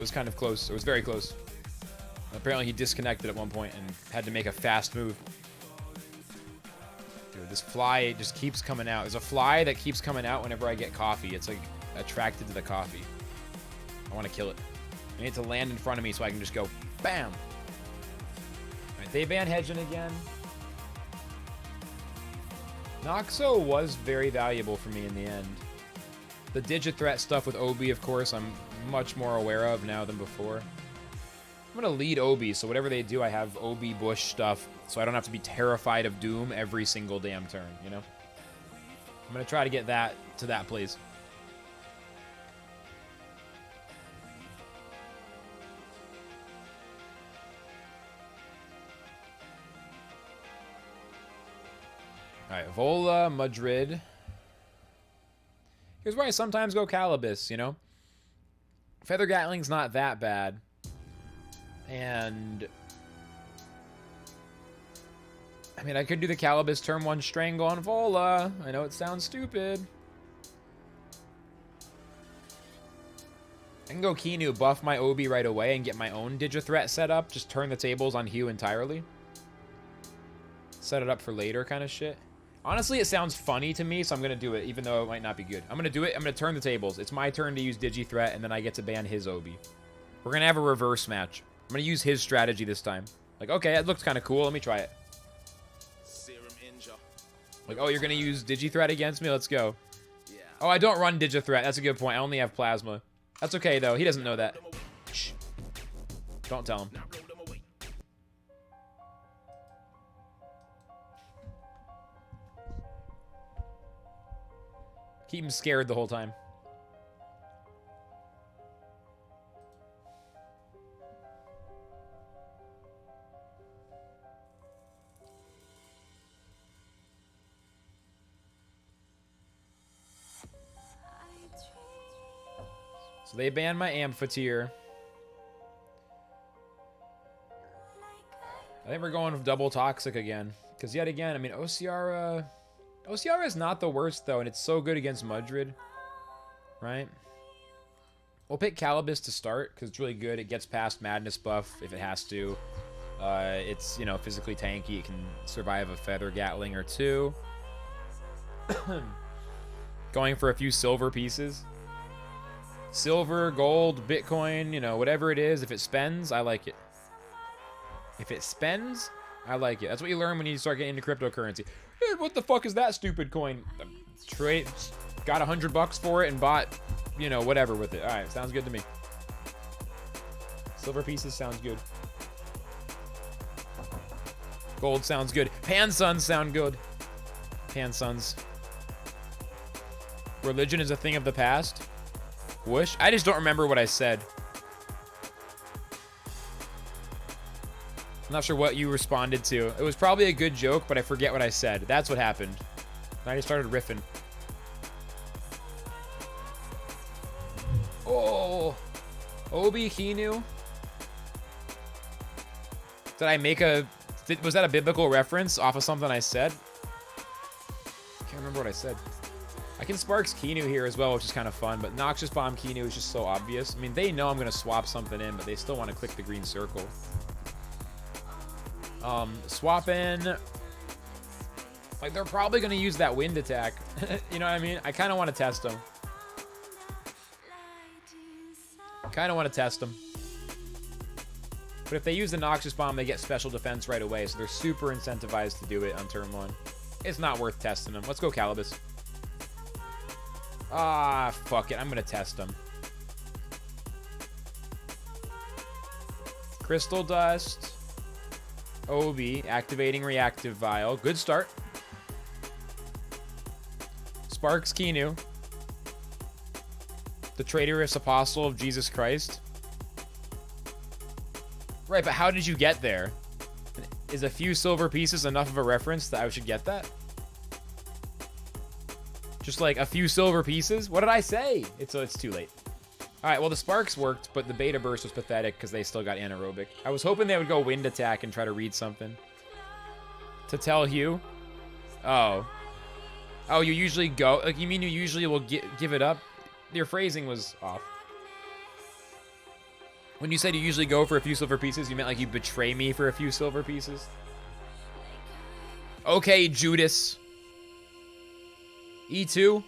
was kind of close. It was very close. Apparently he disconnected at one point and had to make a fast move. Dude, this fly just keeps coming out. There's a fly that keeps coming out whenever I get coffee. It's like attracted to the coffee. I want to kill it. I need it to land in front of me so I can just go bam. All right, they ban Hedgen again. Noxo was very valuable for me in the end. The Digithreat stuff with Obi, of course, I'm much more aware of now than before. I'm going to lead Obi, so whatever they do, I have Obi Bush stuff, so I don't have to be terrified of Doom every single damn turn, you know? I'm going to try to get that to that place. Alright, Vola, Mudrid. Here's where I sometimes go Calibus, you know? Feather Gatling's not that bad. And... I mean, I could do the Calibus turn 1 Strangle on Vola. I know it sounds stupid. I can go Kinu, buff my Obi right away, and get my own Digithreat set up. Just turn the tables on Hugh entirely. Set it up for later kind of shit. Honestly, it sounds funny to me, so I'm going to do it, even though it might not be good. I'm going to do it. I'm going to turn the tables. It's my turn to use Digithreat, and then I get to ban his Obi. We're going to have a reverse match. I'm going to use his strategy this time. Like, okay, that looks kind of cool. Let me try it. Like, oh, you're going to use Digithreat against me? Let's go. Oh, I don't run Digithreat. That's a good point. I only have Plasma. That's okay, though. He doesn't know that. Shh. Don't tell him. Keep him scared the whole time. So they banned my Amphitheater. I think we're going with double Toxic again. Because yet again, I mean, OCR is not the worst, though, and it's so good against Mudrid. Right? We'll pick Calibus to start, because it's really good. It gets past Madness buff if it has to. It's, you know, physically tanky. It can survive a Feather Gatling or two. Going for a few silver pieces. Silver, gold, Bitcoin, you know, whatever it is. If it spends, I like it. If it spends, I like it. That's what you learn when you start getting into cryptocurrency. Dude, what the fuck is that stupid coin? Trade, got $100 for it and bought, you know, whatever with it. All right, sounds good to me. Silver pieces sounds good. Gold sounds good. Pan suns sound good. Pan suns. Religion is a thing of the past. Whoosh. I just don't remember what I said. I'm not sure what you responded to. It was probably a good joke, but I forget what I said. That's what happened. I just started riffing. Oh. Obi Kinu. Did I make a... Was that a biblical reference off of something I said? I can't remember what I said. I can Sparks Kinu here as well, which is kind of fun, but Noxious Bomb Kinu is just so obvious. I mean, they know I'm going to swap something in, but they still want to click the green circle. Swap in... Like, they're probably going to use that wind attack. You know what I mean? I kind of want to test them. Kind of want to test them. But if they use the Noxious Bomb, they get special defense right away, so they're super incentivized to do it on turn 1. It's not worth testing them. Let's go Calibus. Ah, fuck it. I'm going to test them. Crystal Dust. Obi. Activating Reactive Vial. Good start. Sparks Kinu. The traitorous apostle of Jesus Christ. Right, but how did you get there? Is a few silver pieces enough of a reference that I should get that? Just like a few silver pieces? What did I say? It's too late. All right, well, the Sparks worked, but the Beta Burst was pathetic because they still got anaerobic. I was hoping they would go Wind Attack and try to read something. To tell Hugh? Oh. Oh, you usually go... Like, you mean you usually will give it up? Your phrasing was off. When you said you usually go for a few silver pieces, you meant like you betray me for a few silver pieces? Okay, Judas. E2.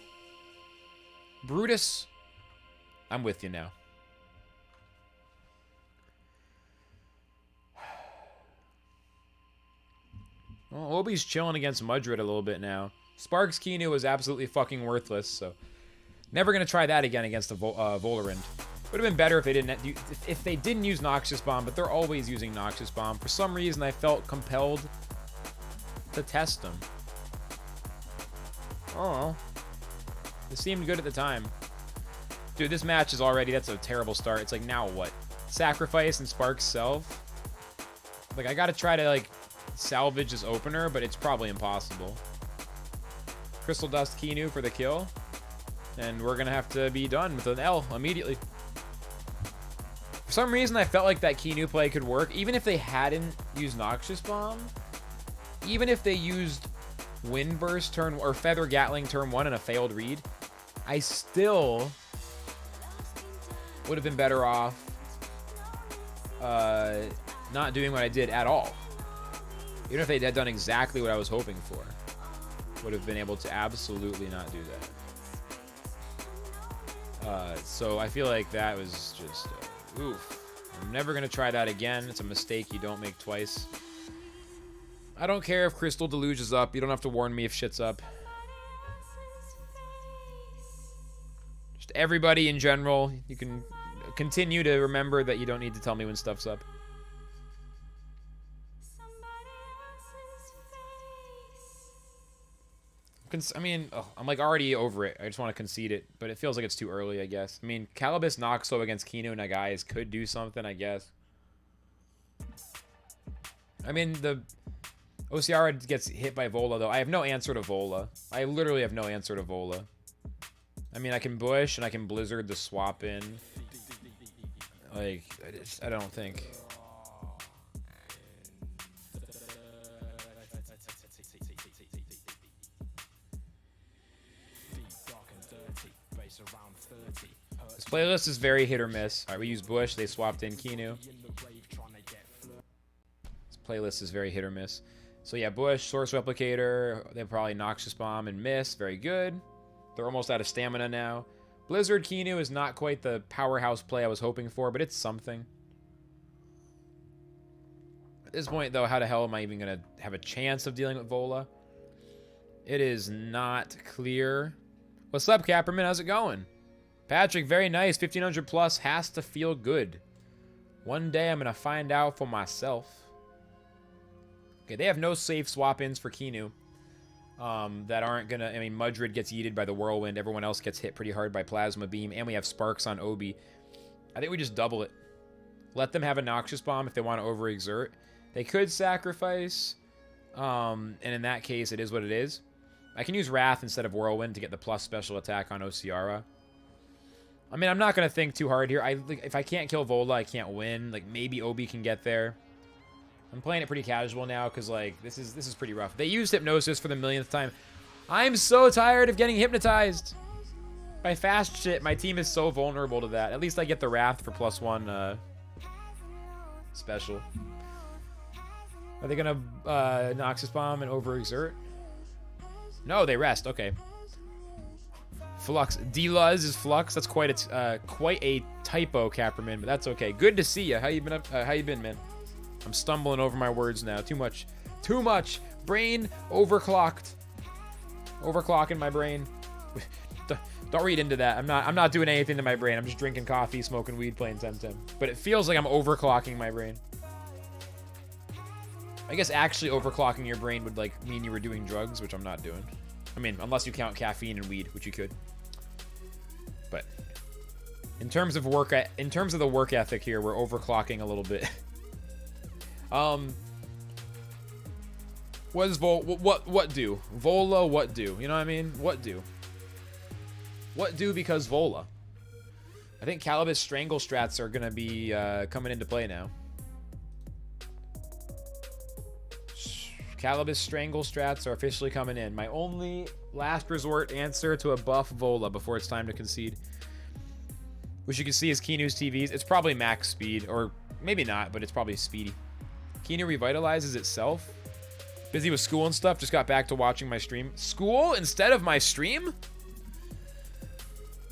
Brutus. I'm with you now. Well, Obi's chilling against Mudrid a little bit now. Sparks Kinu was absolutely fucking worthless, so never gonna try that again against the Volarind. Would have been better if they didn't use Noxious Bomb, but they're always using Noxious Bomb. For some reason, I felt compelled to test them. Oh, it seemed good at the time. Dude, this match is already, that's a terrible start. It's like, now what? Sacrifice and Sparks Self? Like, I gotta try to, like, salvage this opener, but it's probably impossible. Crystal Dust Kinu for the kill. And we're gonna have to be done with an L immediately. For some reason, I felt like that Kinu play could work, even if they hadn't used Noxious Bomb. Even if they used Wind Burst turn, or Feather Gatling turn 1 and a failed read, I still would have been better off not doing what I did at all. Even if they had done exactly what I was hoping for, would have been able to absolutely not do that. So I feel like that was just, oof. I'm never going to try that again. It's a mistake you don't make twice. I don't care if Crystal Deluge is up. You don't have to warn me if shit's up. Just everybody in general, you can continue to remember that you don't need to tell me when stuff's up. I mean, I'm like already over it. I just want to concede it, but it feels like it's too early, I guess. I mean, Calibus Noxo against Kinu Nagais could do something, I guess. I mean, the Ociara gets hit by Vola, though. I have no answer to Vola. I literally have no answer to Vola. I mean, I can Bush and I can Blizzard to swap in. Like, I don't think. This playlist is very hit or miss. Alright, we use Bush. They swapped in Kinu. This playlist is very hit or miss. So yeah, Bush, Source Replicator. They probably Noxious Bomb and miss. Very good. They're almost out of stamina now. Blizzard Kinu is not quite the powerhouse play I was hoping for, but it's something. At this point, though, how the hell am I even going to have a chance of dealing with Vola? It is not clear. What's up, Capperman? How's it going? Patrick, very nice. 1500 plus has to feel good. One day I'm going to find out for myself. Okay, they have no safe swap-ins for Kinu. That aren't going to... I mean, Mudrid gets yeeted by the Whirlwind. Everyone else gets hit pretty hard by Plasma Beam. And we have Sparks on Obi. I think we just double it. Let them have a Noxious Bomb if they want to overexert. They could sacrifice. And in that case, it is what it is. I can use Wrath instead of Whirlwind to get the plus special attack on Ociara. I mean, I'm not going to think too hard here. If I can't kill Vola, I can't win. Like, maybe Obi can get there. I'm playing it pretty casual now because, like, this is pretty rough. They used Hypnosis for the millionth time. I'm so tired of getting hypnotized by fast shit. My team is so vulnerable to that. At least I get the Wrath for +1 special. Are they going to Noxious Bomb and overexert? No, they rest. Okay. Flux. D-Luz is Flux. That's quite a typo, Capperman, but that's okay. Good to see you. How you been how you been, man? I'm stumbling over my words now. Too much. Too much. Brain overclocked. Overclocking my brain. Don't read into that. I'm not doing anything to my brain. I'm just drinking coffee, smoking weed, playing TemTem. But it feels like I'm overclocking my brain. I guess actually overclocking your brain would like mean you were doing drugs, which I'm not doing. I mean, unless you count caffeine and weed, which you could. But in terms of the work ethic here, we're overclocking a little bit. What does what do? Vola, what do? You know what I mean? What do? What do because Vola? I think Calibus Strangle strats are gonna be coming into play now. Calibus Strangle strats are officially coming in. My only last resort answer to a buff Vola before it's time to concede. Which you can see is Kinu's TVs. It's probably max speed, or maybe not, but it's probably speedy. Kinu revitalizes itself. Busy with school and stuff. Just got back to watching my stream. School instead of my stream?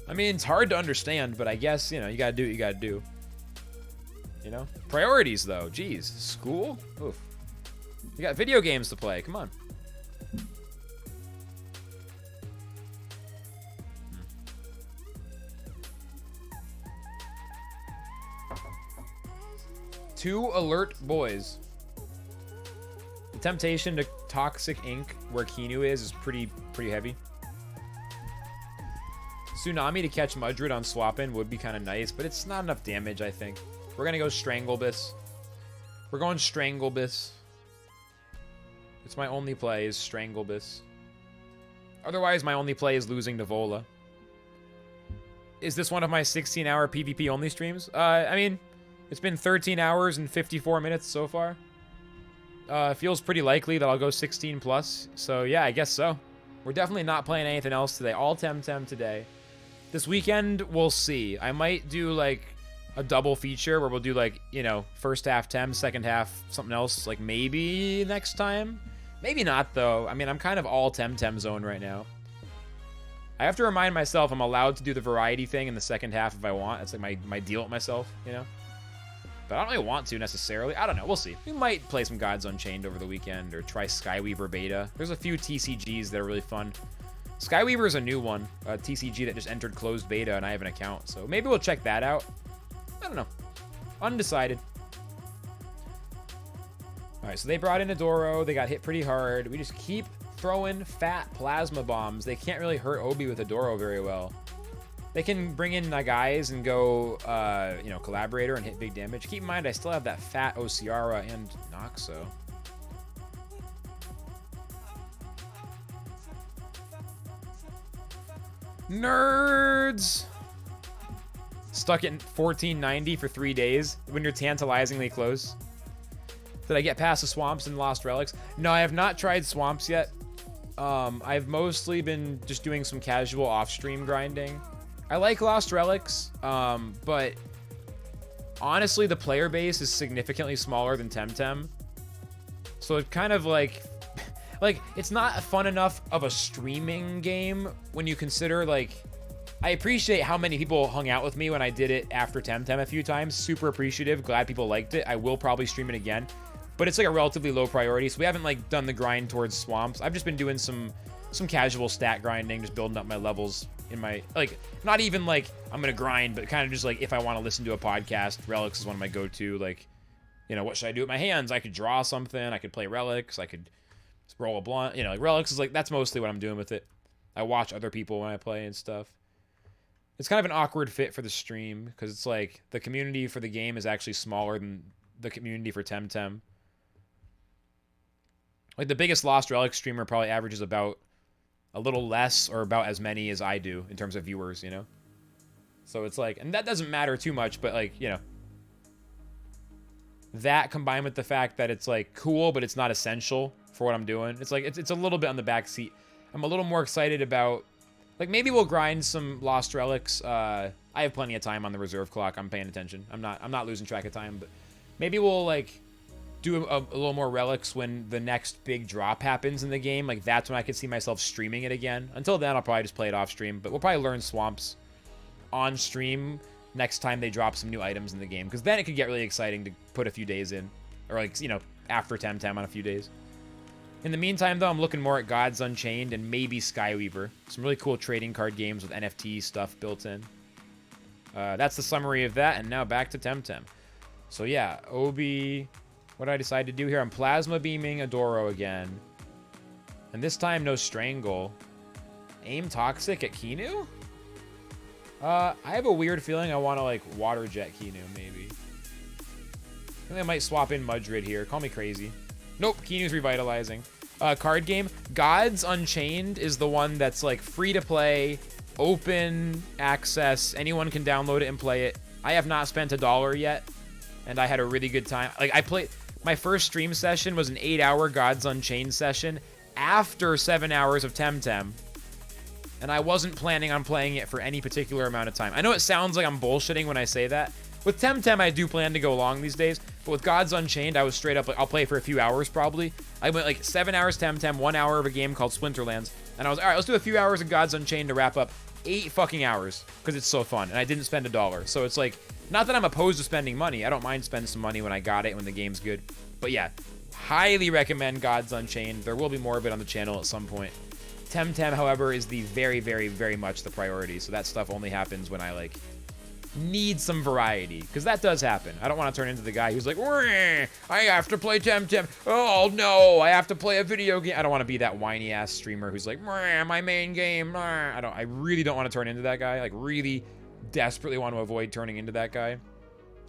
I mean, it's hard to understand, but I guess, you know, you gotta do what you gotta do. You know? Priorities, though. Jeez. School? Oof. You got video games to play. Come on. Two alert boys. The temptation to Toxic Ink, where Kinu is pretty heavy. Tsunami to catch Mudrid on swap-in would be kind of nice, but it's not enough damage, I think. We're going to go Stranglebus. We're going Stranglebus. It's my only play is Stranglebus. Otherwise, my only play is losing to Vola. Is this one of my 16-hour PvP only streams? I mean, it's been 13 hours and 54 minutes so far. Feels pretty likely that I'll go 16 plus. So yeah, I guess so. We're definitely not playing anything else today. All TemTem today. This weekend, we'll see. I might do like a double feature where we'll do like, you know, first half Tem, second half something else. Like maybe next time. Maybe not though. I mean, I'm kind of all TemTem zone right now. I have to remind myself I'm allowed to do the variety thing in the second half if I want. It's like my deal with myself, you know? But I don't really want to necessarily. I don't know. We'll see. We might play some Gods Unchained over the weekend or try Skyweaver beta. There's a few TCGs that are really fun. Skyweaver is a new one. A TCG that just entered closed beta and I have an account. So maybe we'll check that out. I don't know. Undecided. All right, so they brought in Adoro. They got hit pretty hard. We just keep throwing fat plasma bombs. They can't really hurt Obi with Adoro very well. They can bring in guys and go, you know, Collaborator and hit big damage. Keep in mind, I still have that fat Ociara and Noxo. Nerds! Stuck at 1490 for 3 days when you're tantalizingly close. Did I get past the swamps and Lost Relics? No, I have not tried swamps yet. I've mostly been just doing some casual off-stream grinding. I like Lost Relics, but honestly, the player base is significantly smaller than TemTem. So it kind of like it's not fun enough of a streaming game when you consider, like, I appreciate how many people hung out with me when I did it after TemTem a few times. Super appreciative. Glad people liked it. I will probably stream it again, but it's like a relatively low priority. So we haven't like done the grind towards swamps. I've just been doing some casual stat grinding, just building up my levels in my, like, not even like I'm gonna grind, but kind of just like if I want to listen to a podcast, Relics is one of my go-to. Like, you know, what should I do with my hands? I could draw something. I could play Relics. I could roll a blunt. You know, like Relics is like, that's mostly what I'm doing with it. I watch other people when I play and stuff. It's kind of an awkward fit for the stream because it's like the community for the game is actually smaller than the community for TemTem. Like the biggest Lost Relics streamer probably averages about a little less or about as many as I do in terms of viewers, you know? So it's like, and that doesn't matter too much, but like, you know, that combined with the fact that it's like cool, but it's not essential for what I'm doing. It's like, it's a little bit on the back seat. I'm a little more excited about, like, maybe we'll grind some Lost Relics. I have plenty of time on the reserve clock. I'm paying attention. I'm not losing track of time, but maybe we'll like do a little more Relics when the next big drop happens in the game. Like, that's when I could see myself streaming it again. Until then, I'll probably just play it off stream, but we'll probably learn swamps on stream next time they drop some new items in the game, because then it could get really exciting to put a few days in, or like, you know, after TemTem on a few days. In the meantime, though, I'm looking more at Gods Unchained and maybe Skyweaver. Some really cool trading card games with NFT stuff built in. That's the summary of that, and now back to TemTem. So yeah, Obi, what did I decide to do here? I'm Plasma Beaming Adoro again. And this time, no Strangle. Aim Toxic at Kinu? I have a weird feeling I want to, like, Water Jet Kinu, maybe. I think I might swap in Mudrid here. Call me crazy. Nope, Kinu's revitalizing. Card game. Gods Unchained is the one that's like free to play, open access. Anyone can download it and play it. I have not spent $1 yet, and I had a really good time. Like, I played, my first stream session was an 8-hour Gods Unchained session after 7 hours of TemTem. And I wasn't planning on playing it for any particular amount of time. I know it sounds like I'm bullshitting when I say that. With TemTem, I do plan to go long these days. But with Gods Unchained, I was straight up like, I'll play for a few hours probably. I went like 7 hours TemTem, 1 hour of a game called Splinterlands. And I was, all right, let's do a few hours of Gods Unchained to wrap up 8 fucking hours. Because it's so fun. And I didn't spend $1. So it's like, not that I'm opposed to spending money. I don't mind spending some money when I got it, when the game's good. But yeah, highly recommend Gods Unchained. There will be more of it on the channel at some point. TemTem, however, is the very, very, very much the priority. So that stuff only happens when I, like, need some variety. Because that does happen. I don't want to turn into the guy who's like, I have to play TemTem. Oh, no, I have to play a video game. I don't want to be that whiny-ass streamer who's like, my main game. I really don't want to turn into that guy. Like, really desperately want to avoid turning into that guy.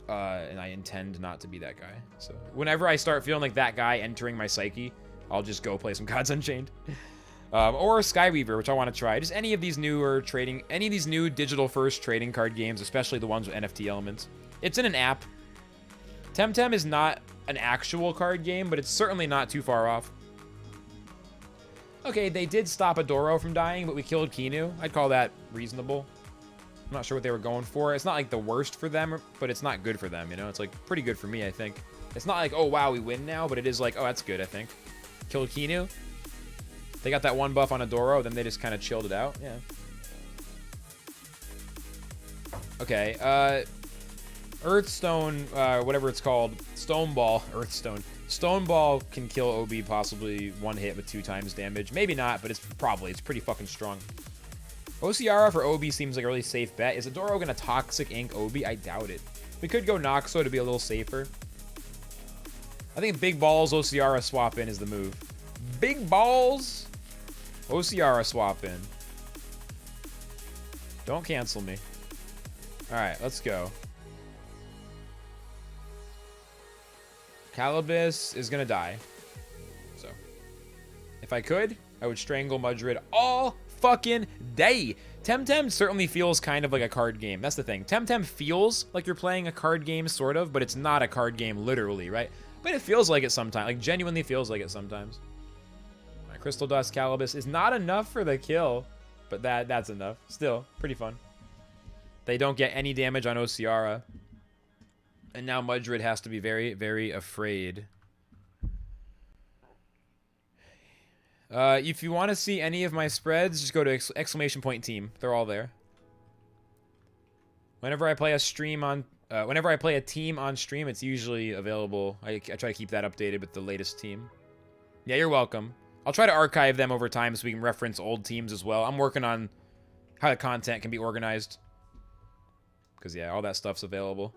And I intend not to be that guy. So whenever I start feeling like that guy entering my psyche, I'll just go play some Gods Unchained. Or Skyweaver, which I want to try. Just any of these newer trading, any of these new digital-first trading card games, especially the ones with NFT elements. It's in an app. TemTem is not an actual card game, but it's certainly not too far off. Okay, they did stop Adoro from dying, but we killed Kinu. I'd call that reasonable. I'm not sure what they were going for. It's not like the worst for them, but it's not good for them, you know? It's like pretty good for me, I think. It's not like, oh, wow, we win now, but it is like, oh, that's good, I think. Killed Kinu. They got that one buff on Adoro, then they just kind of chilled it out. Yeah. Okay. Earthstone, whatever it's called. Stone Ball. Earthstone. Stone Ball can kill OB possibly one hit with 2 times damage. Maybe not, but it's pretty fucking strong. Ociara for OB seems like a really safe bet. Is Adoro going to Toxic Ink OB? I doubt it. We could go Noxo to be a little safer. I think Big Balls Ociara swap in is the move. Big Balls Ociara swap in. Don't cancel me. Alright, let's go. Calibus is gonna die. So, if I could, I would strangle Mudrid all fucking day. TemTem certainly feels kind of like a card game. That's the thing. TemTem feels like you're playing a card game, sort of, but it's not a card game literally, right? But it feels like it sometimes. Like, genuinely feels like it sometimes. Crystal Dust Calibus is not enough for the kill, but that's enough. Still, pretty fun. They don't get any damage on Ociara. And now Mudrid has to be very, very afraid. If you want to see any of my spreads, just go to !team. They're all there. Whenever I play a stream on... whenever I play a team on stream, it's usually available. I try to keep that updated with the latest team. Yeah, you're welcome. I'll try to archive them over time so we can reference old teams as well. I'm working on how the content can be organized. Because, yeah, all that stuff's available.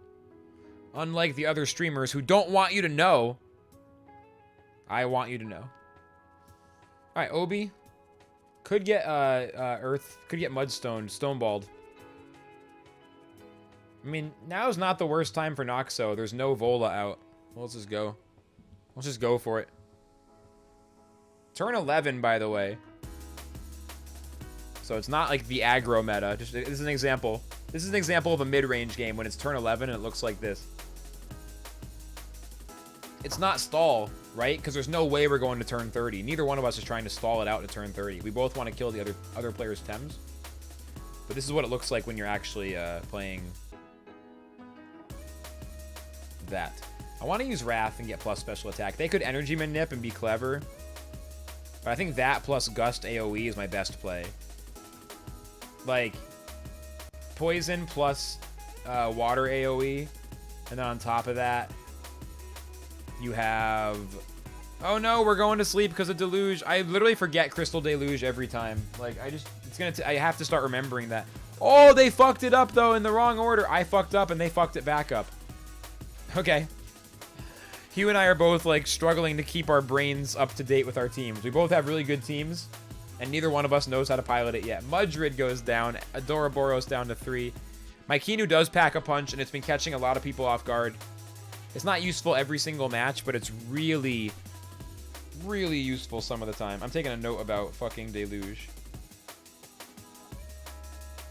Unlike the other streamers who don't want you to know, I want you to know. Alright, Obi. Could get, could get Mudstone, Stoneballed. I mean, now's not the worst time for Noxo. There's no Vola out. Well, let's just go. Let's just go for it. Turn 11, by the way. So it's not like the aggro meta. Just, this is an example. This is an example of a mid-range game when it's turn 11 and it looks like this. It's not stall, right? Because there's no way we're going to turn 30. Neither one of us is trying to stall it out to turn 30. We both want to kill the other player's Tems. But this is what it looks like when you're actually playing that. I want to use Wrath and get plus special attack. They could energy manip and be clever. But I think that plus Gust AoE is my best play. Like, Poison plus Water AoE. And then on top of that, you have... Oh no, we're going to sleep because of Deluge. I literally forget Crystal Deluge every time. Like, I have to start remembering that. Oh, they fucked it up, though, in the wrong order. I fucked up and they fucked it back up. Okay. Hugh and I are both, like, struggling to keep our brains up to date with our teams. We both have really good teams, and neither one of us knows how to pilot it yet. Mudrid goes down. Adoraboros down to 3. My Kinu does pack a punch, and it's been catching a lot of people off guard. It's not useful every single match, but it's really, really useful some of the time. I'm taking a note about fucking Deluge.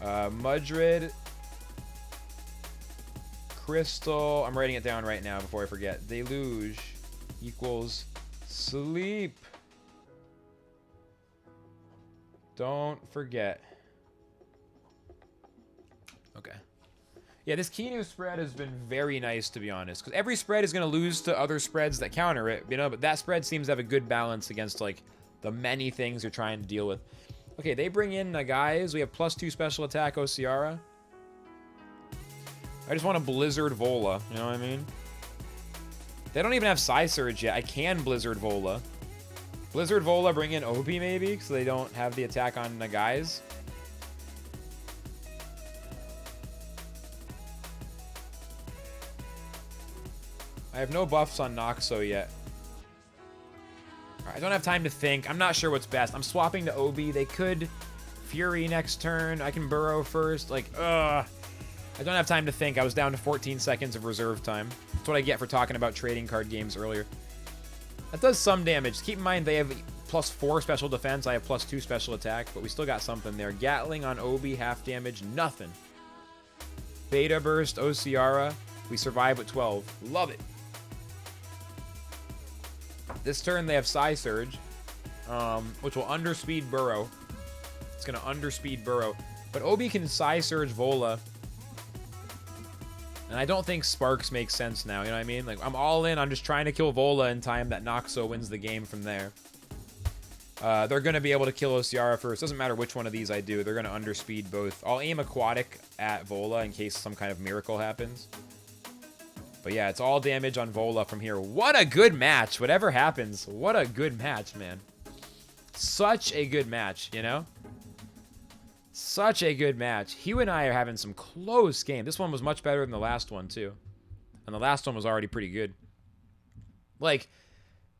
Mudrid... Crystal, I'm writing it down right now before I forget. Deluge equals sleep. Don't forget. Okay. Yeah, this Kinu spread has been very nice, to be honest. Because every spread is going to lose to other spreads that counter it, you know? But that spread seems to have a good balance against, like, the many things you're trying to deal with. Okay, they bring in guys. We have +2 special attack Ociara. I just want a Blizzard Vola, you know what I mean? They don't even have Psy Surge yet. I can Blizzard Vola. Blizzard Vola bring in Obi, maybe, so they don't have the attack on guys. I have no buffs on Noxo yet. I don't have time to think. I'm not sure what's best. I'm swapping to Obi. They could Fury next turn. I can Burrow first. Like, ugh. I don't have time to think. I was down to 14 seconds of reserve time. That's what I get for talking about trading card games earlier. That does some damage. Keep in mind they have +4 special defense. I have +2 special attack, but we still got something there. Gatling on Obi, half damage, nothing. Beta Burst, Ociara. We survive with 12. Love it. This turn they have Psy Surge, which will underspeed Burrow. It's going to underspeed Burrow. But Obi can Psy Surge Vola. And I don't think Sparks makes sense now, you know what I mean? Like, I'm all in. I'm just trying to kill Vola in time that Noxo wins the game from there. They're going to be able to kill Ociara first. Doesn't matter which one of these I do. They're going to underspeed both. I'll aim Aquatic at Vola in case some kind of miracle happens. But yeah, it's all damage on Vola from here. What a good match. Whatever happens, what a good match, man. Such a good match, you know? Such a good match. Hugh and I are having some close game. This one was much better than the last one, too. And the last one was already pretty good. Like,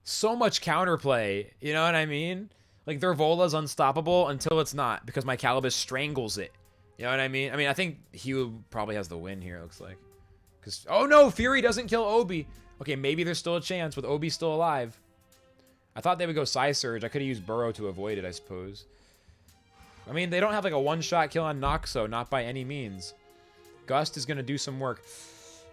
so much counterplay, you know what I mean? Like, their Vola's unstoppable until it's not, because my Calibus strangles it. You know what I mean? I think Hugh probably has the win here, it looks like. Oh no, Fury doesn't kill Obi. Okay, maybe there's still a chance with Obi still alive. I thought they would go Psy Surge. I could have used Burrow to avoid it, I suppose. I mean, they don't have like a one-shot kill on Noxo, not by any means. Gust is going to do some work.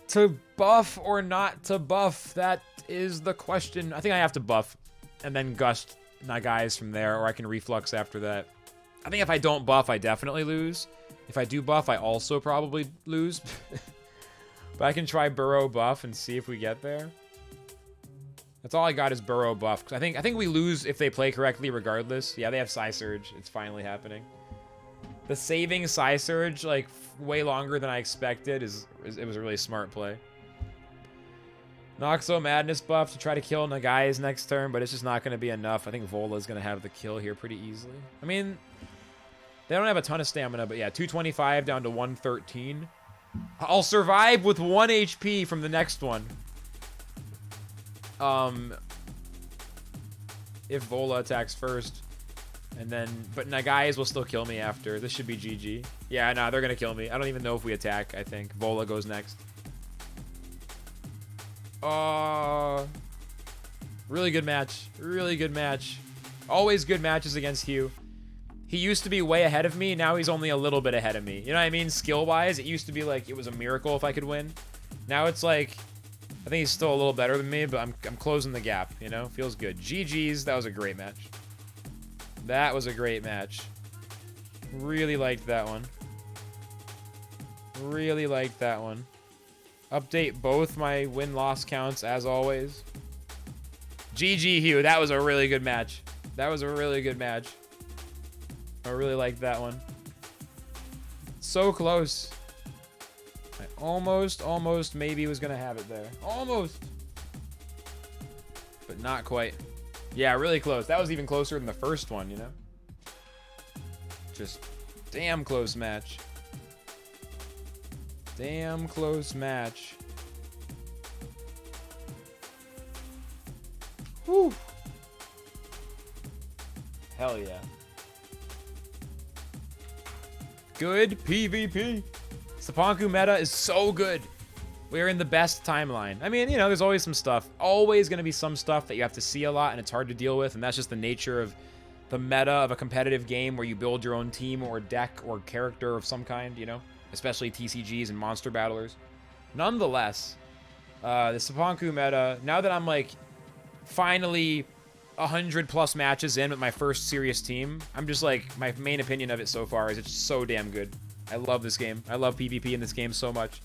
To buff or not to buff, that is the question. I think I have to buff and then Gust guys from there, or I can Reflux after that. I think if I don't buff, I definitely lose. If I do buff, I also probably lose. But I can try Burrow buff and see if we get there. That's all I got is Burrow buff. I think we lose if they play correctly regardless. Yeah, they have Psy Surge. It's finally happening. The saving Psy Surge, like, way longer than I expected, it was a really smart play. Noxo Madness buff to try to kill Nagai's next turn, but it's just not going to be enough. I think Vola's going to have the kill here pretty easily. I mean, they don't have a ton of stamina, but yeah, 225 down to 113. I'll survive with 1 HP from the next one. If Vola attacks first. And then, but Nagai's will still kill me after. This should be GG. Yeah, no, they're going to kill me. I don't even know if we attack, I think. Vola goes next. Really good match. Really good match. Always good matches against Hugh. He used to be way ahead of me. Now he's only a little bit ahead of me. You know what I mean? Skill-wise, it used to be like it was a miracle if I could win. Now it's like, I think he's still a little better than me, but I'm closing the gap, you know? Feels good. GG's. That was a great match. That was a great match. Really liked that one. Really liked that one. Update both my win-loss counts, as always. GG, Hugh. That was a really good match. That was a really good match. I really liked that one. So close. I almost maybe was going to have it there. Almost. But not quite. Yeah, really close. That was even closer than the first one, you know? Just damn close match. Damn close match. Whew. Hell yeah. Good PvP. Cipanku meta is so good. We're in the best timeline. I mean, you know, there's always some stuff. Always going to be some stuff that you have to see a lot and it's hard to deal with. And that's just the nature of the meta of a competitive game where you build your own team or deck or character of some kind, you know? Especially TCGs and monster battlers. Nonetheless, the Cipanku meta, now that I'm like finally 100+ matches in with my first serious team, I'm just like, my main opinion of it so far is it's so damn good. I love this game. I love PvP in this game so much.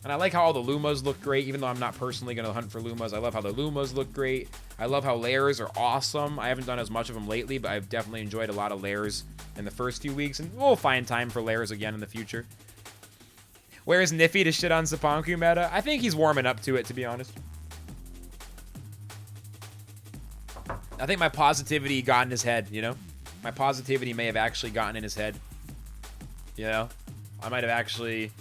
And I like how all the Lumas look great, even though I'm not personally going to hunt for Lumas. I love how the Lumas look great. I love how layers are awesome. I haven't done as much of them lately, but I've definitely enjoyed a lot of layers in the first few weeks, and we'll find time for layers again in the future. Where's Niffy to shit on Cipanku meta? I think he's warming up to it, to be honest. I think my positivity got in his head, you know? My positivity may have actually gotten in his head. You know? I might have actually...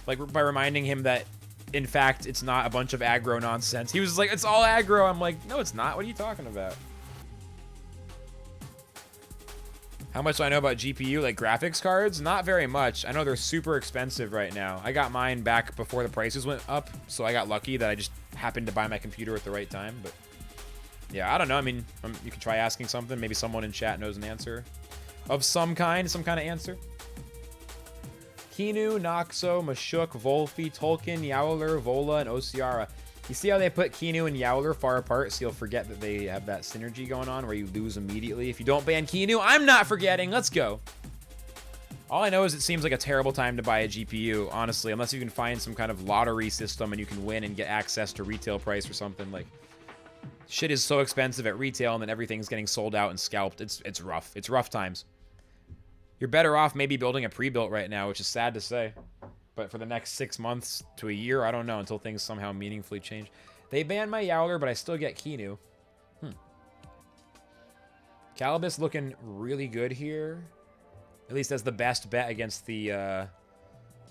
Like, by reminding him that, in fact, it's not a bunch of aggro nonsense. He was like, it's all aggro. I'm like, no, it's not. What are you talking about? How much do I know about GPU? Like, graphics cards? Not very much. I know they're super expensive right now. I got mine back before the prices went up, so I got lucky that I just happened to buy my computer at the right time, but... Yeah, I don't know. I mean, you could try asking something. Maybe someone in chat knows an answer of some kind of answer. Kinu, Noxo, Mashuk, Volfi, Tolkien, Yowler, Vola, and Osiara. You see how they put Kinu and Yowler far apart, so you'll forget that they have that synergy going on where you lose immediately if you don't ban Kinu? I'm not forgetting. Let's go. All I know is it seems like a terrible time to buy a GPU, honestly, unless you can find some kind of lottery system and you can win and get access to retail price or something. Like, shit is so expensive at retail, and then everything's getting sold out and scalped. It's rough. It's rough times. You're better off maybe building a pre-built right now, which is sad to say. But for the next 6 months to a year, I don't know, until things somehow meaningfully change. They banned my Yowler, but I still get Kinu. Calibus looking really good here. At least as the best bet against the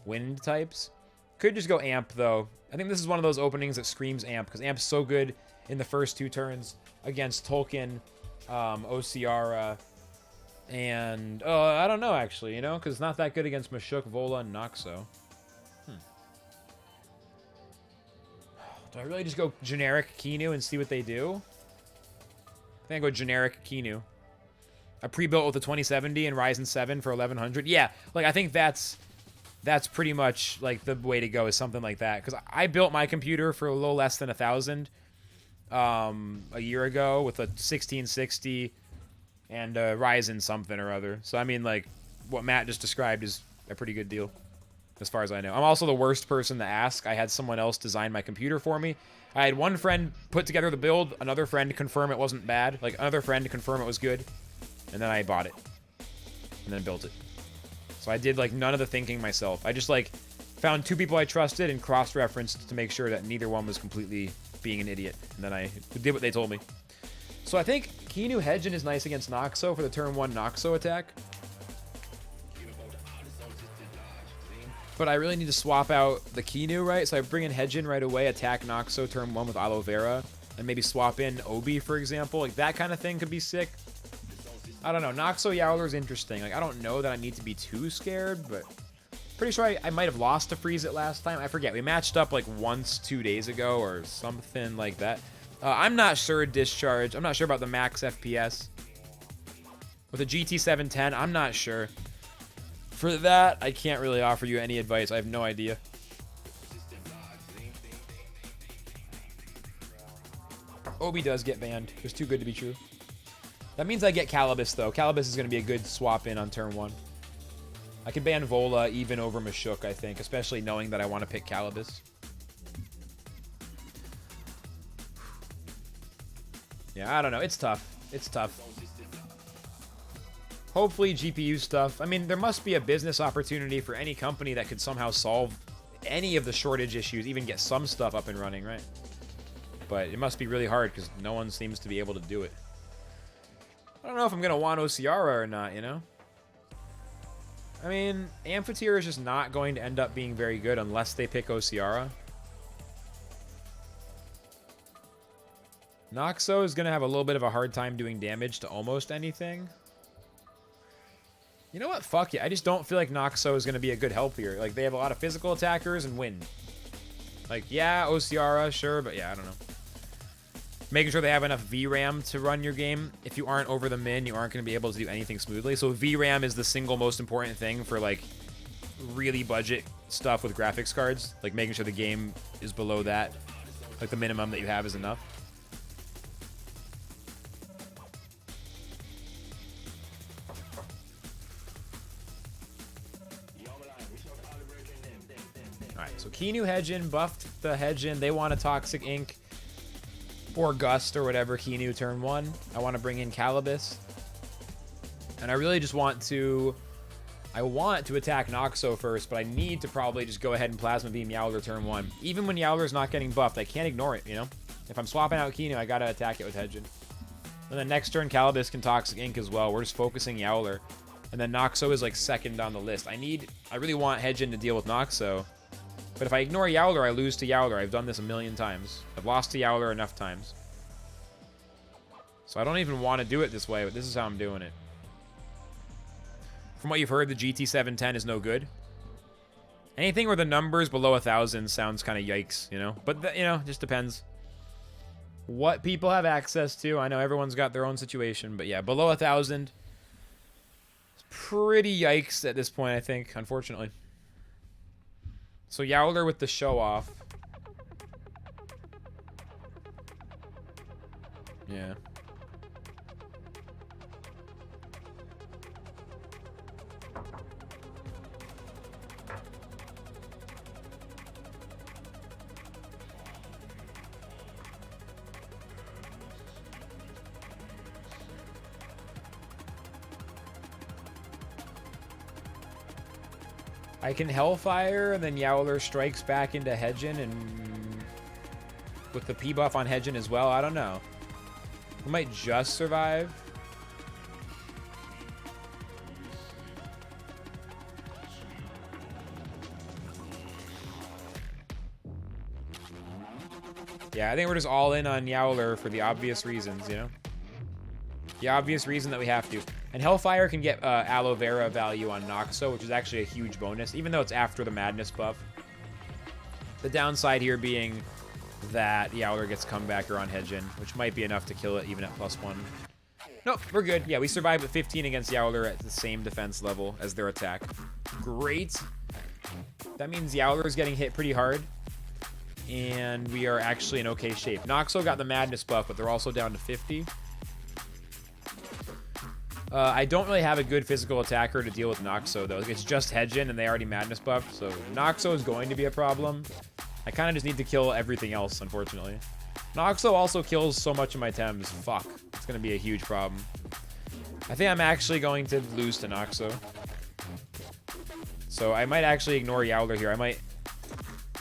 wind types. Could just go Amp, though. I think this is one of those openings that screams Amp, because Amp's so good in the first 2 turns against Tolkien, Osiara, and I don't know, actually, you know, because it's not that good against Mashuk, Vola, and Noxo. Do I really just go generic Kinu and see what they do? I think I go generic Kinu. I pre-built with a 2070 and Ryzen 7 for 1100. Yeah, like, I think that's pretty much, like, the way to go, is something like that. Because I built my computer for a little less than 1,000 a year ago with a 1660 and a Ryzen something or other. So, I mean, like, what Matt just described is a pretty good deal, as far as I know. I'm also the worst person to ask. I had someone else design my computer for me. I had one friend put together the build, another friend confirm it wasn't bad, like, another friend confirm it was good, and then I bought it. And then built it. So I did, like, none of the thinking myself. I just, like, found 2 people I trusted and cross-referenced to make sure that neither one was completely being an idiot. And then I did what they told me. So I think Kinu Hedgen is nice against Noxo for the turn 1 Noxo attack. But I really need to swap out the Kinu, right? So I bring in Hedgen right away, attack Noxo turn 1 with Aloe Vera, and maybe swap in Obi, for example. Like, that kind of thing could be sick. I don't know. Noxo Yowler is interesting. Like, I don't know that I need to be too scared, but pretty sure I might have lost to Freeze It last time. I forget. We matched up, like, once 2 days ago or something like that. I'm not sure Discharge. I'm not sure about the max FPS. With a GT 710, I'm not sure. For that, I can't really offer you any advice. I have no idea. Obi does get banned. It's too good to be true. That means I get Calibus, though. Calibus is going to be a good swap in on turn 1. I could ban Vola even over Mashuk, I think, especially knowing that I want to pick Calibus. Yeah, I don't know. It's tough. It's tough. Hopefully GPU stuff. I mean, there must be a business opportunity for any company that could somehow solve any of the shortage issues, even get some stuff up and running, right? But it must be really hard because no one seems to be able to do it. I don't know if I'm going to want Osiara or not, you know? I mean, Amphitheater is just not going to end up being very good unless they pick Osiara. Noxo is going to have a little bit of a hard time doing damage to almost anything. You know what? Fuck yeah. I just don't feel like Noxo is going to be a good help here. Like, they have a lot of physical attackers and wind. Like, yeah, Osiara, sure, but yeah, I don't know. Making sure they have enough VRAM to run your game. If you aren't over the min, you aren't going to be able to do anything smoothly. So VRAM is the single most important thing for, like, really budget stuff with graphics cards. Like, making sure the game is below that. Like, the minimum that you have is enough. Kinu Hedgen, buffed the Hedgen. They want a Toxic Ink or Gust or whatever. Kinu turn 1. I want to bring in Calibus. And I really just want to... I want to attack Noxo first, but I need to probably just go ahead and Plasma Beam Yowler turn 1. Even when Yowler's not getting buffed, I can't ignore it, you know? If I'm swapping out Kinu, I gotta attack it with Hedgen. And then next turn, Calibus can Toxic Ink as well. We're just focusing Yowler. And then Noxo is like second on the list. I really want Hedgen to deal with Noxo. But if I ignore Yowler, I lose to Yowler. I've done this a million times. I've lost to Yowler enough times. So I don't even want to do it this way, but this is how I'm doing it. From what you've heard, the GT710 is no good. Anything where the number's below 1,000 sounds kind of yikes, you know? But, you know, just depends what people have access to. I know everyone's got their own situation, but yeah, below 1,000, it's pretty yikes at this point, I think, unfortunately. So Yowler with the show off. Yeah. I can Hellfire, and then Yowler strikes back into Hedgen, and with the P buff on Hedgen as well, I don't know. We might just survive. Yeah, I think we're just all in on Yowler for the obvious reasons, you know? The obvious reason that we have to. And Hellfire can get Aloe Vera value on Noxo, which is actually a huge bonus, even though it's after the Madness buff. The downside here being that Yowler gets Comebacker on Hedgen, which might be enough to kill it even at +1. Nope, we're good. Yeah, we survived with 15 against Yowler at the same defense level as their attack. Great. That means Yowler is getting hit pretty hard, and we are actually in okay shape. Noxo got the Madness buff, but they're also down to 50. I don't really have a good physical attacker to deal with Noxo, though. It's just Hedgen, and they already Madness buffed, so Noxo is going to be a problem. I kind of just need to kill everything else, unfortunately. Noxo also kills so much of my Tems. Fuck. It's going to be a huge problem. I think I'm actually going to lose to Noxo. So I might actually ignore Yowler here. I might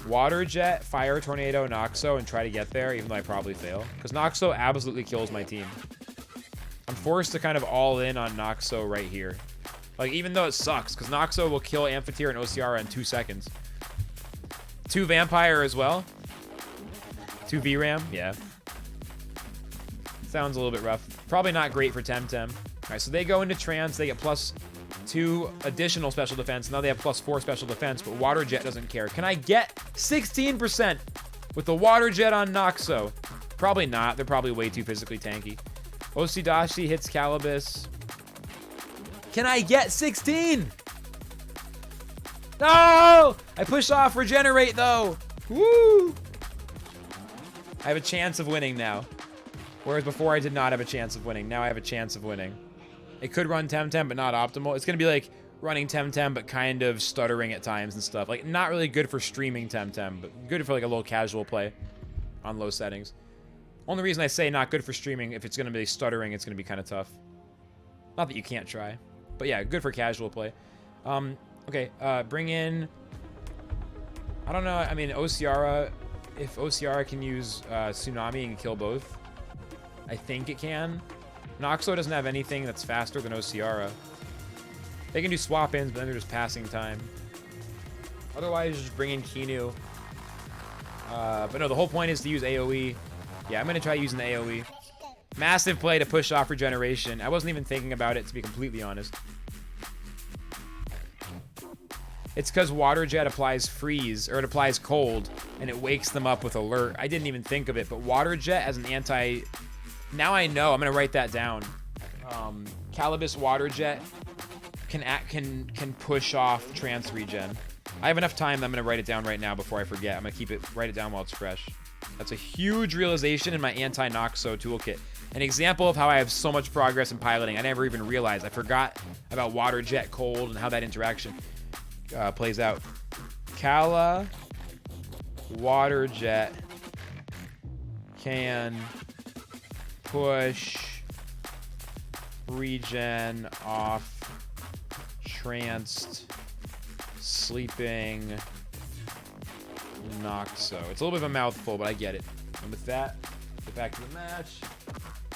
Water Jet, Fire Tornado, Noxo, and try to get there, even though I probably fail. Because Noxo absolutely kills my team. I'm forced to kind of all in on Noxo right here. Like, even though it sucks, because Noxo will kill Amphitheater and Ociara in 2 seconds. 2 Vampire as well. 2 VRAM, yeah. Sounds a little bit rough. Probably not great for TemTem. Alright, so they go into Trance, they get +2 additional special defense. Now they have +4 special defense, but Water Jet doesn't care. Can I get 16% with the Water Jet on Noxo? Probably not. They're probably way too physically tanky. Osidashi hits Calibus. Can I get 16? No! I push off Regenerate, though. Woo! I have a chance of winning now. Whereas before I did not have a chance of winning. Now I have a chance of winning. It could run TemTem, but not optimal. It's going to be like running TemTem, but kind of stuttering at times and stuff. Like, not really good for streaming TemTem, but good for like a little casual play on low settings. Only reason I say not good for streaming, if it's going to be stuttering, it's going to be kind of tough. Not that you can't try. But yeah, good for casual play. Okay, bring in... I don't know, I mean, Ociara... If Ociara can use Tsunami and kill both, I think it can. Noxo doesn't have anything that's faster than Ociara. They can do swap-ins, but then they're just passing time. Otherwise, just bring in Kinu. But no, the whole point is to use AoE. Yeah, I'm going to try using the AoE. Massive play to push off Regeneration. I wasn't even thinking about it, to be completely honest. It's because Water Jet applies Freeze, or it applies Cold, and it wakes them up with Alert. I didn't even think of it, but Water Jet as an anti... Now I know. I'm going to write that down. Calibus Water Jet can push off Trance Regen. I have enough time that I'm going to write it down right now before I forget. I'm going to write it down while it's fresh. That's a huge realization in my anti-Noxo toolkit. An example of how I have so much progress in piloting. I never even realized. I forgot about Water Jet Cold and how that interaction plays out. Kala Water jet can push regen off tranced sleeping Noxo. It's a little bit of a mouthful, but I get it. And with that, get back to the match.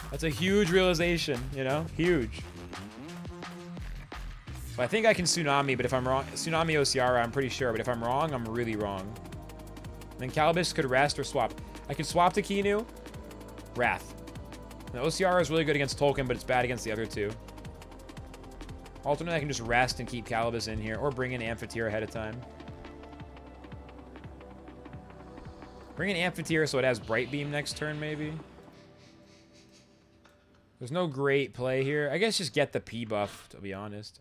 That's a huge realization, you know? Huge. So I think I can Tsunami, but if I'm wrong, Tsunami Osiara, I'm pretty sure, but if I'm wrong, I'm really wrong. And then Calibus could rest or swap. I could swap to Kinu, Wrath. Now, Osiara is really good against Tolkien, but it's bad against the other two. Alternately, I can just rest and keep Calibus in here, or bring in Amphitheater ahead of time. Bring in Amphitheater so it has Bright Beam next turn, maybe. There's no great play here. I guess just get the P buff, to be honest.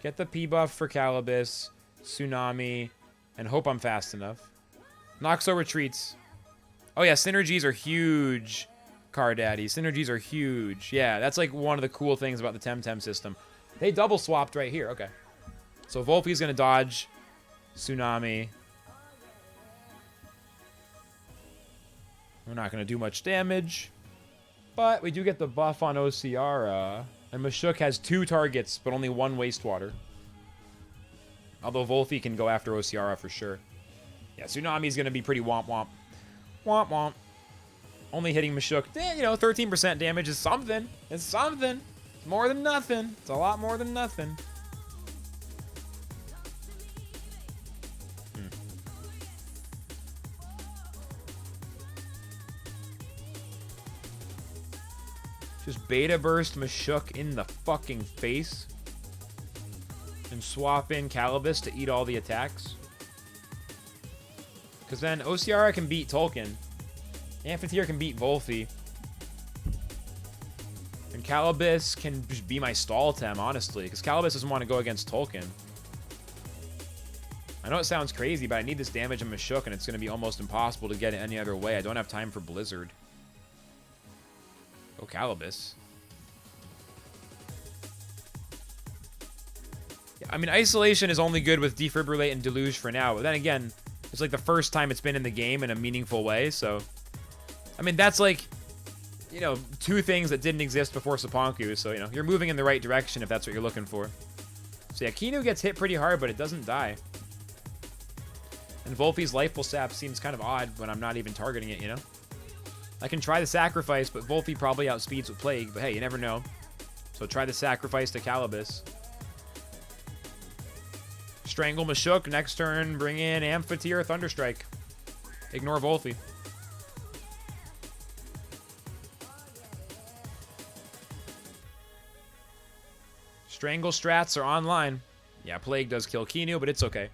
Get the P buff for Calibus, Tsunami, and hope I'm fast enough. Noxo retreats. Oh yeah, synergies are huge, Car Daddy. Synergies are huge. Yeah, that's like one of the cool things about the TemTem system. They double swapped right here. Okay. So Volfi's going to dodge Tsunami. We're not going to do much damage. But we do get the buff on Osiara. And Mashuk has 2 targets, but only 1 Wastewater. Although Volfi can go after Osiara for sure. Yeah, Tsunami's going to be pretty womp-womp. Womp-womp. Only hitting Mashuk. You know, 13% damage is something. It's something. It's more than nothing. It's a lot more than nothing. Just Beta Burst Mashuk in the fucking face. And swap in Calibus to eat all the attacks. Because then Osiara can beat Tolkien. Amphitheater can beat Volfi. And Calibus can just be my stall tem, honestly. Because Calibus doesn't want to go against Tolkien. I know it sounds crazy, but I need this damage on Mashuk, and it's going to be almost impossible to get it any other way. I don't have time for Blizzard. Go Calibus. Yeah, I mean, Isolation is only good with Defibrillate and Deluge for now. But then again, it's like the first time it's been in the game in a meaningful way. So, I mean, that's like, you know, 2 things that didn't exist before Cipanku. So, you know, you're moving in the right direction if that's what you're looking for. So, yeah, Kinu gets hit pretty hard, but it doesn't die. And Volfi's Lifeful Sap seems kind of odd when I'm not even targeting it, you know? I can try the Sacrifice, but Volfi probably outspeeds with Plague. But hey, you never know. So try the Sacrifice to Calibus. Strangle Mashuk. Next turn, bring in Amphitheater Thunderstrike. Ignore Volfi. Strangle strats are online. Yeah, Plague does kill Kinu, but it's okay.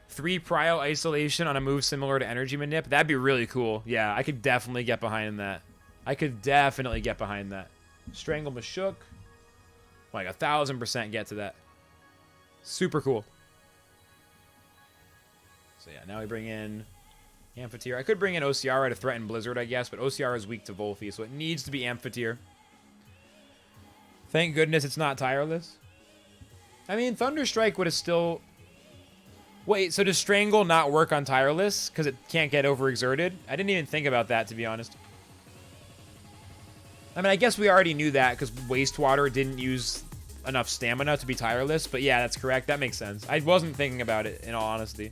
3 Prio Isolation on a move similar to Energy Manip. That'd be really cool. Yeah, I could definitely get behind that. I could definitely get behind that. Strangle Mashuk. Like 1000% get to that. Super cool. So yeah, now we bring in Amphitheater. I could bring in Osiara to threaten Blizzard, I guess, but Osiara is weak to Volfi, so it needs to be Amphitheater. Thank goodness it's not Tireless. I mean, Thunderstrike would have still... Wait, so does Strangle not work on Tireless? Because it can't get overexerted? I didn't even think about that, to be honest. I mean, I guess we already knew that because Wastewater didn't use enough stamina to be Tireless. But yeah, that's correct. That makes sense. I wasn't thinking about it, in all honesty.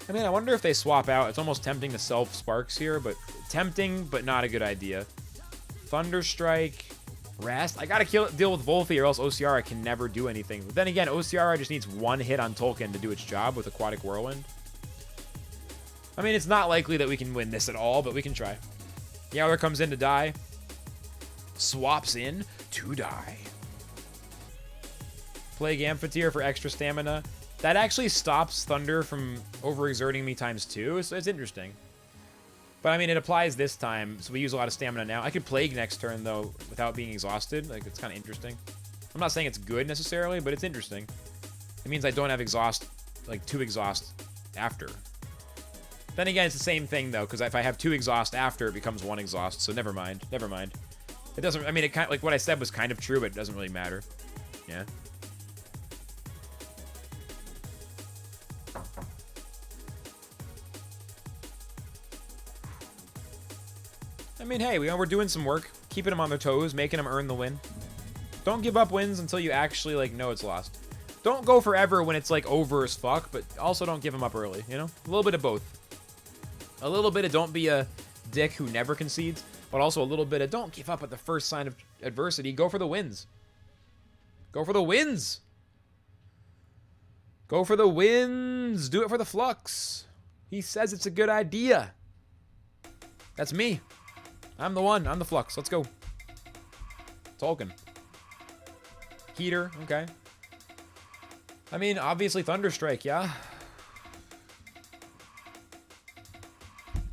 I mean, I wonder if they swap out. It's almost tempting to self-Sparks here, but tempting, but not a good idea. Thunderstrike... Rest. I gotta deal with Volfi or else Osiara can never do anything. But then again, Osiara just needs 1 hit on Tolkien to do its job with Aquatic Whirlwind. I mean, it's not likely that we can win this at all, but we can try. Yowler comes in to die. Swaps in to die. Plague Amphitheater for extra stamina. That actually stops Thunder from overexerting me ×2, so it's interesting. But, I mean, it applies this time, so we use a lot of stamina now. I could Plague next turn, though, without being exhausted. Like, it's kind of interesting. I'm not saying it's good, necessarily, but it's interesting. It means I don't have exhaust, like, 2 exhaust after. Then again, it's the same thing, though, because if I have 2 exhaust after, it becomes 1 exhaust, so never mind. Never mind. It doesn't... I mean, it kind of, like, what I said was kind of true, but it doesn't really matter. Yeah. I mean, hey, we're doing some work. Keeping them on their toes, making them earn the win. Don't give up wins until you actually, like, know it's lost. Don't go forever when it's, like, over as fuck, but also don't give them up early, you know? A little bit of both. A little bit of don't be a dick who never concedes, but also a little bit of don't give up at the first sign of adversity. Go for the wins. Go for the wins. Go for the wins. Do it for the flux. He says it's a good idea. That's me. I'm the one. I'm the flux. Let's go. Tolkien. Heater. Okay. I mean, obviously Thunderstrike, yeah?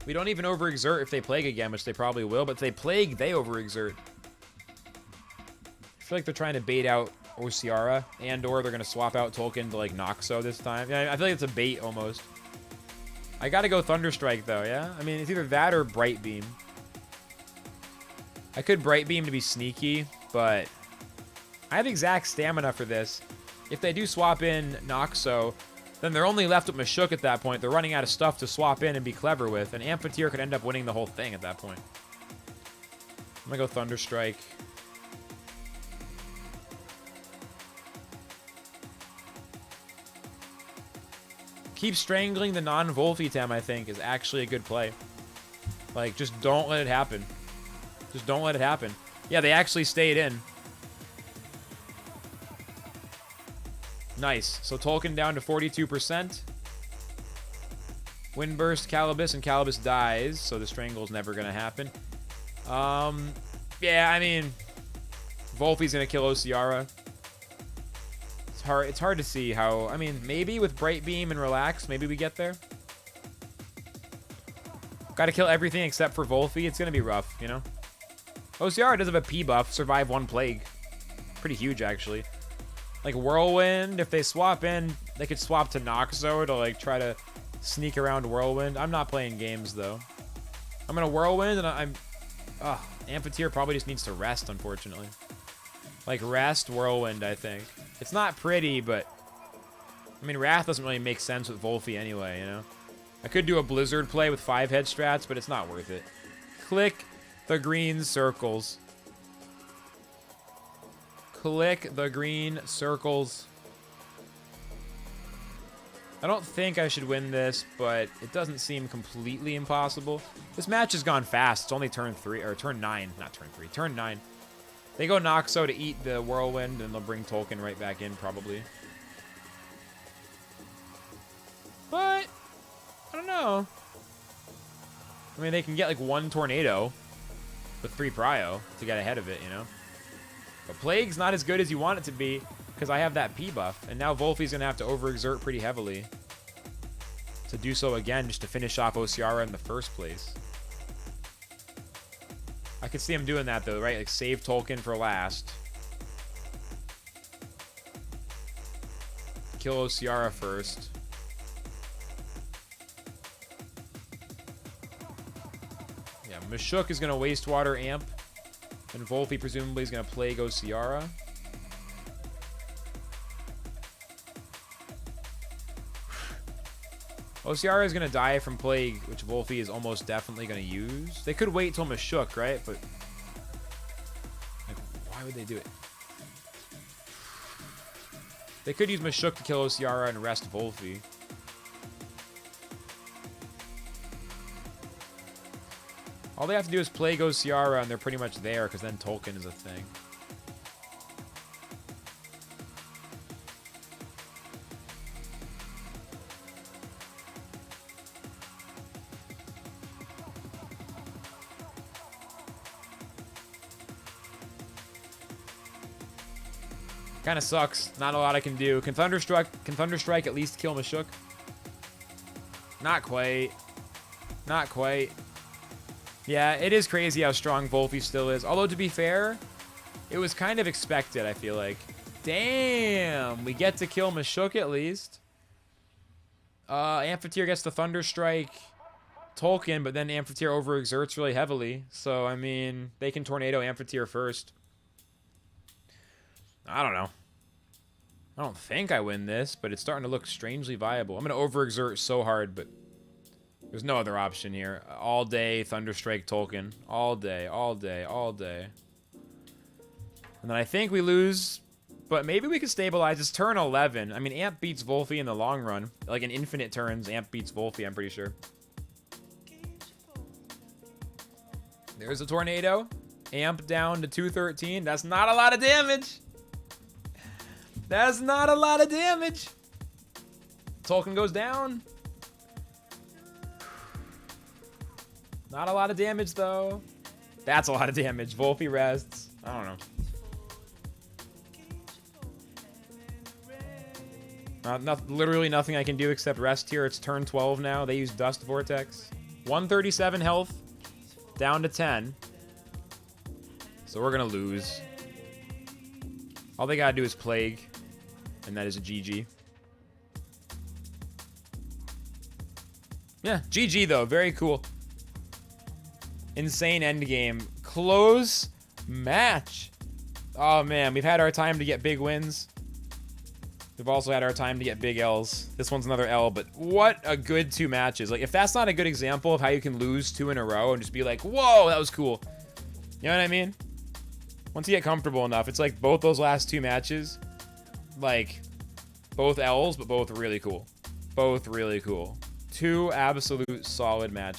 We don't even overexert if they Plague again, which they probably will, but if they Plague, they overexert. I feel like they're trying to bait out Osiara, and/or they're going to swap out Tolkien to, like, Noxo this time. Yeah, I feel like it's a bait, almost. I gotta go Thunderstrike, though, yeah? I mean, it's either that or Bright Beam. I could Bright Beam to be sneaky, but I have exact stamina for this. If they do swap in Noxo, then they're only left with Mashuk at that point. They're running out of stuff to swap in and be clever with, and Amphitheater could end up winning the whole thing at that point. I'm gonna go Thunderstrike. Keep strangling the non-Volphy Tem, I think, is actually a good play. Like, just don't let it happen. Just don't let it happen. Yeah, they actually stayed in. Nice. So Tolkien down to 42%. Windburst, Calibus, and Calibus dies, so the Strangle's never going to happen. Yeah, I mean, Volphy's going to kill Osiara. It's hard to see how... I mean, maybe with Bright Beam and Relax, maybe we get there. Got to kill everything except for Volphy. It's going to be rough, you know? Osiara does have a P buff, survive one Plague. Pretty huge, actually. Like, Whirlwind, if they swap in, they could swap to Noxo to, like, try to sneak around Whirlwind. I'm not playing games, though. I'm going to Whirlwind, and I'm... Amphitheater probably just needs to rest, unfortunately. Like, rest, Whirlwind, I think. It's not pretty, but... I mean, Wrath doesn't really make sense with Volphy anyway, you know? I could do a Blizzard play with 5-head strats, but it's not worth it. Click the green circles. Click the green circles. I don't think I should win this, but it doesn't seem completely impossible. This match has gone fast. It's only turn 3, or turn 9. Not turn 3, turn 9. They go Noxo to eat the Whirlwind, and they'll bring Tolkien right back in, probably. But, I don't know. I mean, they can get, like, 1 Tornado with 3 Prio to get ahead of it, you know? But Plague's not as good as you want it to be, because I have that P buff, and now Volphy's going to have to overexert pretty heavily to do so again, just to finish off Osiara in the first place. I could see him doing that, though, right? Like, save Tolkien for last. Kill Osiara first. Yeah, Mashuk is going to wastewater Amp. And Volphy presumably is going to Plague Osiara. Osiara is going to die from Plague, which Volphy is almost definitely going to use. They could wait till Mashuk, right? But like, why would they do it? They could use Mashuk to kill Osiara and rest Volphy. All they have to do is Plague Osiara, and they're pretty much there, because then Tolkien is a thing. Kind of sucks. Not a lot I can do. Can Thunderstrike at least kill Mashuk? Not quite. Not quite. Yeah, it is crazy how strong Volphy still is. Although, to be fair, it was kind of expected, I feel like. Damn! We get to kill Mashuk at least. Amphitheater gets the Thunderstrike Tolkien, but then Amphitheater overexerts really heavily. So, I mean, they can Tornado Amphitheater first. I don't know. I don't think I win this, but it's starting to look strangely viable. I'm going to overexert so hard, but There's no other option here. All day, Thunderstrike Tolkien. All day, all day, all day. And then I think we lose, but maybe we can stabilize. It's turn 11. I mean, Amp beats Wolfie in the long run. Like in infinite turns, Amp beats Wolfie, I'm pretty sure. There's a Tornado. Amp down to 213. That's not a lot of damage. That's not a lot of damage. Tolkien goes down. Not a lot of damage, though. That's a lot of damage. Wolfie rests. I don't know. Literally nothing I can do except rest here. It's turn 12 now. They use Dust Vortex. 137 health. Down to 10. So we're going to lose. All they got to do is Plague. And that is a GG. Yeah, GG, though. Very cool. Insane endgame. Close match. Oh, man. We've had our time to get big wins. We've also had our time to get big L's. This one's another L, but what a good 2 matches. Like, if that's not a good example of how you can lose 2 in a row and just be like, whoa, that was cool. You know what I mean? Once you get comfortable enough, it's like both those last 2 matches, like, both L's, but both really cool. Both really cool. 2 absolute solid matches.